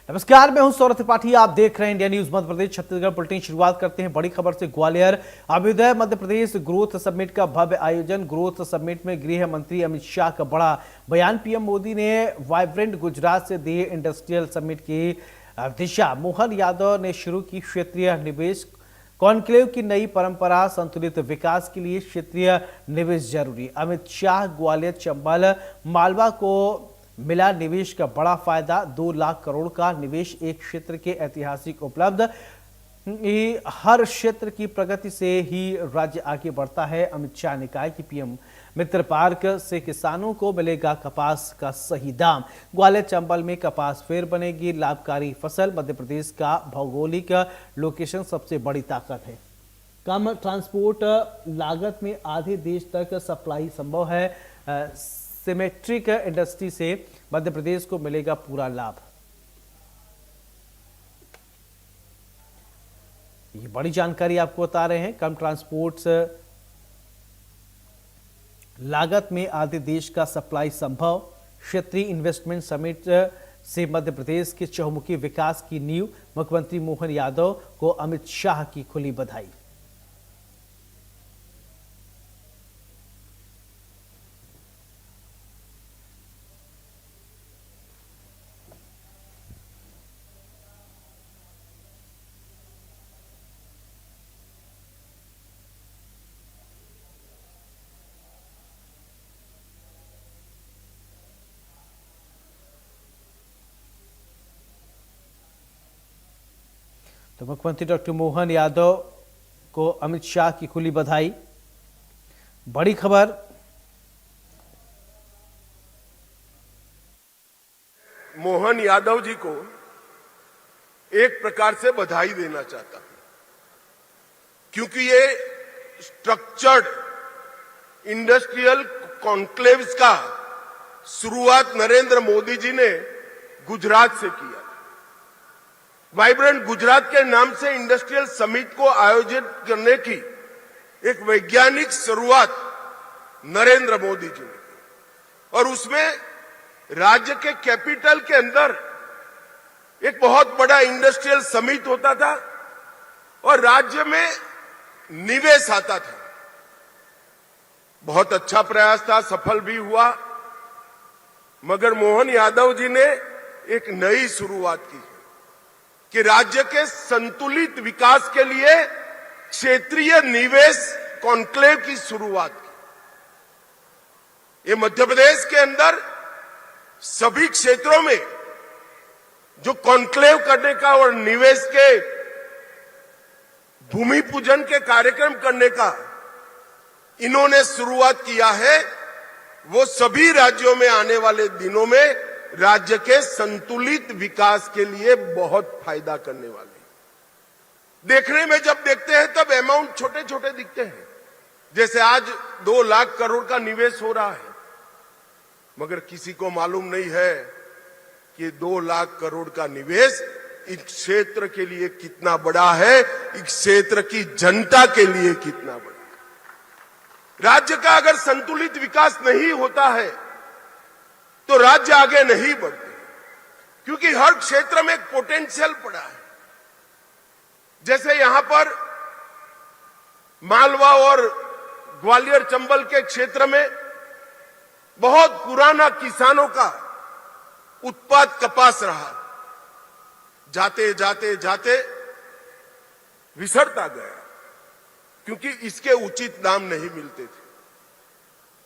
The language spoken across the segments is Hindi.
नमस्कार, मैं हूं सौरभ त्रिपाठी। आप देख रहे हैं India news Madhya Pradesh Chhattisgarh bulletin. शुरुआत करते हैं बड़ी खबर से। ग्वालियर अभ्युदय मध्य प्रदेश ग्रोथ समिट का भव्य आयोजन। ग्रोथ समिट में गृह मंत्री अमित शाह का बड़ा बयान। पीएम मोदी ने वाइब्रेंट गुजरात से दिए इंडस्ट्रियल समिट की दिशा। मोहन यादव ने शुरू की क्षेत्रीय निवेश कॉन्क्लेव की नई परंपरा। संतुलित विकास के लिए क्षेत्रीय निवेश जरूरी। अमित शाह ग्वालियर चंबल मालवा को मिला निवेश का बड़ा फायदा। 2 लाख करोड़ का निवेश एक क्षेत्र के ऐतिहासिक उपलब्ध। हर क्षेत्र की प्रगति से ही राज्य आगे बढ़ता है। अमित शाह ने कहा कि पीएम मित्र पार्क से किसानों को मिलेगा कपास का सही दाम। ग्वालियर चंबल में कपास फेर बनेगी लाभकारी फसल। मध्य प्रदेश का भौगोलिक लोकेशन सबसे बड़ी ताकत है। कम ट्रांसपोर्ट लागत में आधे देश तक सप्लाई संभव है। सिमेट्रिक इंडस्ट्री से मध्य प्रदेश को मिलेगा पूरा लाभ। ये बड़ी जानकारी आपको बता रहे हैं। कम ट्रांसपोर्ट लागत में आधे देश का सप्लाई संभव। क्षेत्रीय इन्वेस्टमेंट समिट से मध्य प्रदेश के चहुमुखी विकास की नींव। मुख्यमंत्री मोहन यादव को अमित शाह की खुली बधाई। तो मुख्यमंत्री डॉक्टर मोहन यादव को अमित शाह की खुली बधाई। बड़ी खबर। मोहन यादव जी को एक प्रकार से बधाई देना चाहता हूं, क्योंकि ये स्ट्रक्चर्ड इंडस्ट्रियल कॉन्क्लेव्स का शुरुआत नरेंद्र मोदी जी ने गुजरात से किया। वाइब्रेंट गुजरात के नाम से इंडस्ट्रियल समिट को आयोजित करने की एक वैज्ञानिक शुरुआत नरेंद्र मोदी जी ने की और उसमें राज्य के कैपिटल के अंदर एक बहुत बड़ा इंडस्ट्रियल समिट होता था और राज्य में निवेश आता था। बहुत अच्छा प्रयास था, सफल भी हुआ। मगर मोहन यादव जी ने एक नई शुरुआत की कि राज्य के संतुलित विकास के लिए क्षेत्रीय निवेश कॉन्क्लेव की शुरुआत की। ये मध्य प्रदेश के अंदर सभी क्षेत्रों में जो कॉन्क्लेव करने का और निवेश के भूमि पूजन के कार्यक्रम करने का इन्होंने शुरुआत किया है, वो सभी राज्यों में आने वाले दिनों में राज्य के संतुलित विकास के लिए बहुत फायदा करने वाले। देखने में जब देखते हैं तब अमाउंट छोटे छोटे दिखते हैं, जैसे आज 2 लाख करोड़ का निवेश हो रहा है, मगर किसी को मालूम नहीं है कि 2 लाख करोड़ का निवेश इस क्षेत्र के लिए कितना बड़ा है, इस क्षेत्र की जनता के लिए कितना बड़ा है। राज्य का अगर संतुलित विकास नहीं होता है तो राज्य आगे नहीं बढ़ते, क्योंकि हर क्षेत्र में एक पोटेंशियल पड़ा है। जैसे यहां पर मालवा और ग्वालियर चंबल के क्षेत्र में बहुत पुराना किसानों का उत्पाद कपास रहा, जाते जाते जाते विसरता गया, क्योंकि इसके उचित दाम नहीं मिलते थे।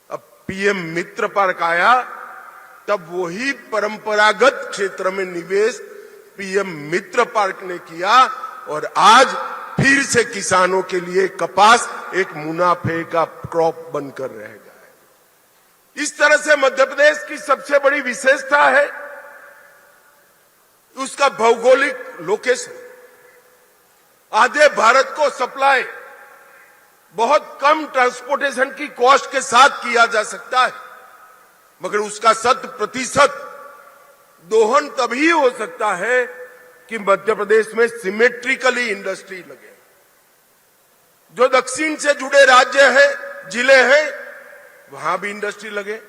अब पीएम मित्र पार्क आया, तब वही परंपरागत क्षेत्र में निवेश पीएम मित्र पार्क ने किया और आज फिर से किसानों के लिए कपास एक मुनाफे का क्रॉप बनकर रहेगा। इस तरह से मध्य प्रदेश की सबसे बड़ी विशेषता है उसका भौगोलिक लोकेशन। आधे भारत को सप्लाई बहुत कम ट्रांसपोर्टेशन की कॉस्ट के साथ किया जा सकता है, मगर उसका 100% दोहन तभी हो सकता है कि मध्य प्रदेश में सिमेट्रिकली इंडस्ट्री लगे। जो दक्षिण से जुड़े राज्य है, जिले हैं, वहां भी इंडस्ट्री लगे।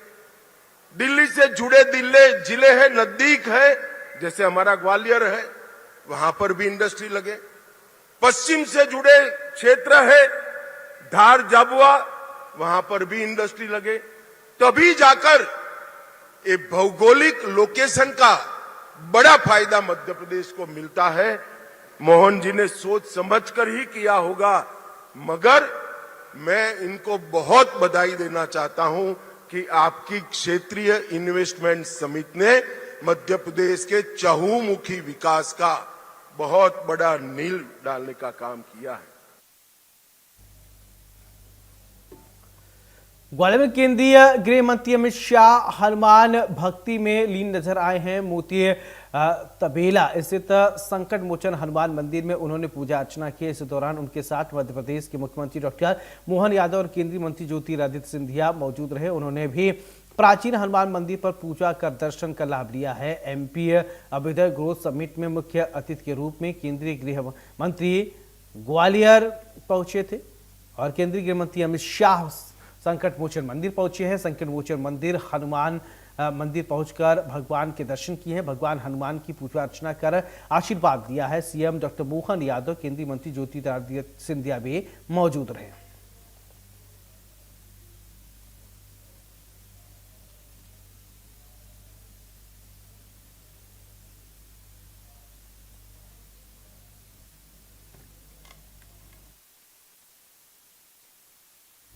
दिल्ली से जुड़े जिले हैं, नजदीक है, जैसे हमारा ग्वालियर है, वहां पर भी इंडस्ट्री लगे। पश्चिम से जुड़े क्षेत्र है, धार झाबुआ, वहां पर भी इंडस्ट्री लगे। तभी जाकर ये भौगोलिक लोकेशन का बड़ा फायदा मध्य प्रदेश को मिलता है। मोहन जी ने सोच समझकर ही किया होगा, मगर मैं इनको बहुत बधाई देना चाहता हूं कि आपकी क्षेत्रीय इन्वेस्टमेंट समिति ने मध्य प्रदेश के चहुमुखी विकास का बहुत बड़ा नींव डालने का काम किया है। ग्वालियर में केंद्रीय गृह मंत्री अमित शाह हनुमान भक्ति में लीन नजर आए हैं। मोती तबेला स्थित संकट मोचन हनुमान मंदिर में उन्होंने पूजा अर्चना की। इस दौरान उनके साथ मध्य प्रदेश के मुख्यमंत्री डॉक्टर मोहन यादव और केंद्रीय मंत्री ज्योतिरादित्य सिंधिया मौजूद रहे। उन्होंने भी प्राचीन हनुमान मंदिर पर पूजा कर दर्शन का लाभ लिया है। एमपी अभ्युदय ग्रोथ समिट में मुख्य अतिथि के रूप में केंद्रीय गृह मंत्री ग्वालियर पहुंचे थे और केंद्रीय गृह मंत्री अमित शाह संकट मोचन मंदिर पहुंचे हैं। संकट मोचन मंदिर हनुमान मंदिर पहुंचकर भगवान के दर्शन किए हैं। भगवान हनुमान की पूजा अर्चना कर आशीर्वाद दिया है। सीएम डॉक्टर मोहन यादव, केंद्रीय मंत्री ज्योतिरादित्य सिंधिया भी मौजूद रहे।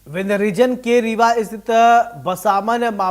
विंध्य रीजन के रीवा स्थित बसामन